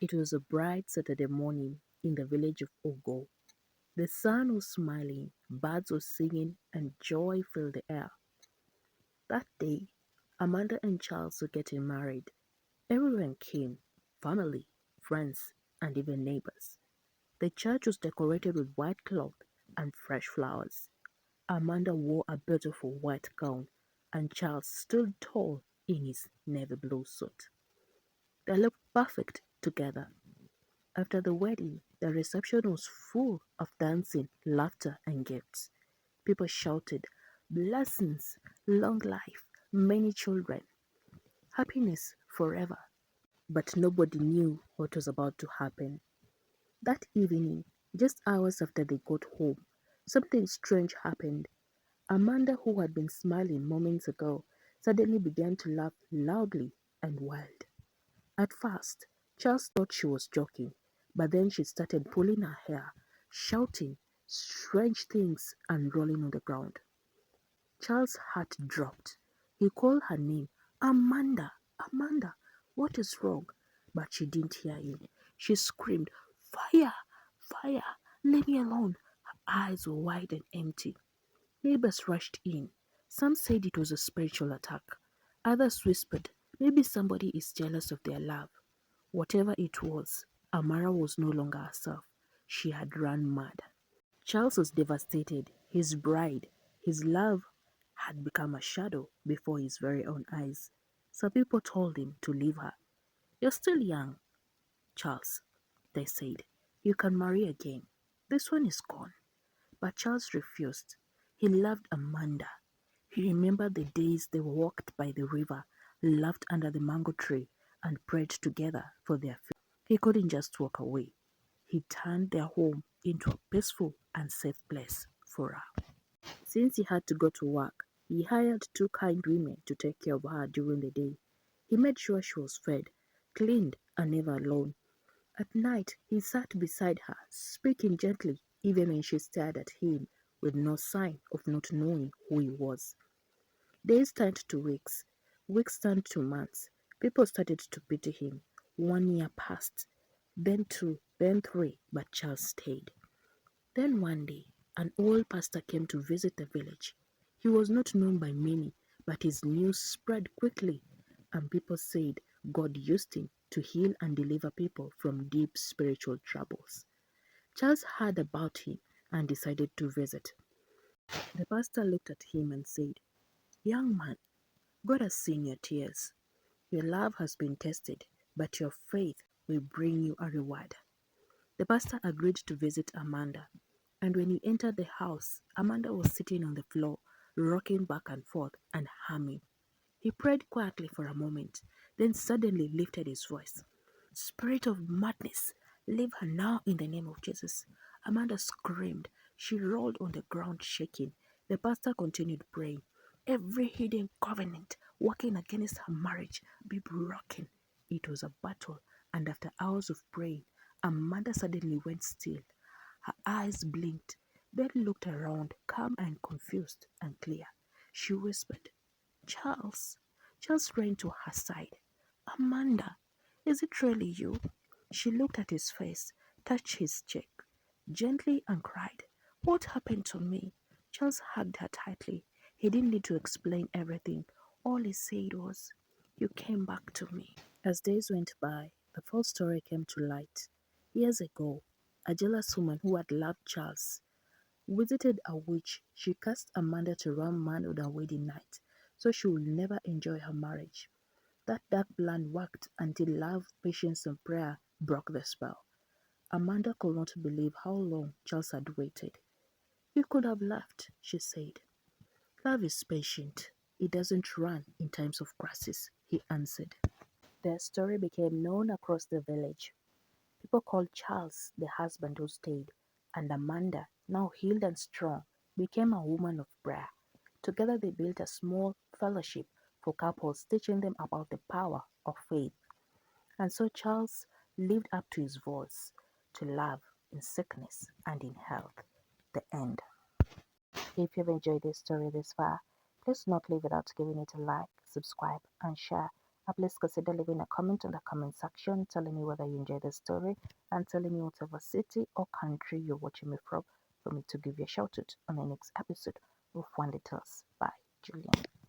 It was a bright Saturday morning in the village of Ogo. The sun was smiling, birds were singing, and joy filled the air. That day, Amanda and Charles were getting married. Everyone came, family, friends, and even neighbors. The church was decorated with white cloth and fresh flowers. Amanda wore a beautiful white gown, and Charles stood tall in his navy blue suit. They looked perfect together. After the wedding, the reception was full of dancing, laughter, and gifts. People shouted, "Blessings, long life, many children, happiness forever." But nobody knew what was about to happen. That evening, just hours after they got home, something strange happened. Amanda, who had been smiling moments ago, suddenly began to laugh loudly and wild. At first, Charles thought she was joking, but then she started pulling her hair, shouting strange things and rolling on the ground. Charles' heart dropped. He called her name, "Amanda, Amanda, what is wrong?" But she didn't hear him. She screamed, "Fire, fire, leave me alone." Her eyes were wide and empty. Neighbors rushed in. Some said it was a spiritual attack. Others whispered, maybe somebody is jealous of their love. Whatever it was, Amara was no longer herself. She had run mad. Charles was devastated. His bride, his love, had become a shadow before his very own eyes. Some people told him to leave her. "You're still young, Charles," they said. "You can marry again. This one is gone." But Charles refused. He loved Amanda. He remembered the days they walked by the river, laughed under the mango tree, and prayed together for their future. He couldn't just walk away. He turned their home into a peaceful and safe place for her. Since he had to go to work, he hired two kind women to take care of her during the day. He made sure she was fed, cleaned, and never alone. At night, he sat beside her, speaking gently, even when she stared at him with no sign of not knowing who he was. Days turned to weeks, weeks turned to months. People started to pity him. 1 year passed, then two, then three, but Charles stayed. Then one day, an old pastor came to visit the village. He was not known by many, but his news spread quickly, and people said God used him to heal and deliver people from deep spiritual troubles. Charles heard about him and decided to visit. The pastor looked at him and said, "Young man, God has seen your tears. Your love has been tested, but your faith will bring you a reward." The pastor agreed to visit Amanda, and when he entered the house, Amanda was sitting on the floor, rocking back and forth and humming. He prayed quietly for a moment, then suddenly lifted his voice. "Spirit of madness, leave her now in the name of Jesus." Amanda screamed. She rolled on the ground shaking. The pastor continued praying. "Every hidden covenant working against her marriage be broken." It was a battle, and after hours of praying, Amanda suddenly went still. Her eyes blinked, then looked around, calm and confused and clear. She whispered, "Charles." Charles ran to her side. "Amanda, is it really you?" She looked at his face, touched his cheek gently, and cried, "What happened to me?" Charles hugged her tightly. He didn't need to explain everything. All he said was, "You came back to me." As days went by, the full story came to light. Years ago, a jealous woman who had loved Charles visited a witch. She cursed Amanda to run mad on her wedding night, so she would never enjoy her marriage. That dark plan worked until love, patience, and prayer broke the spell. Amanda could not believe how long Charles had waited. "You could have left," she said. "Love is patient. It doesn't run in times of crisis," he answered. Their story became known across the village. People called Charles the husband who stayed, and Amanda, now healed and strong, became a woman of prayer. Together they built a small fellowship for couples, teaching them about the power of faith. And so Charles lived up to his vows to love in sickness and in health. The end. If you've enjoyed this story this far, please do not leave without giving it a like, subscribe, and share. Please consider leaving a comment in the comment section telling me whether you enjoyed the story and telling me whatever city or country you're watching me from for me to give you a shout out on the next episode of One Details by Julian.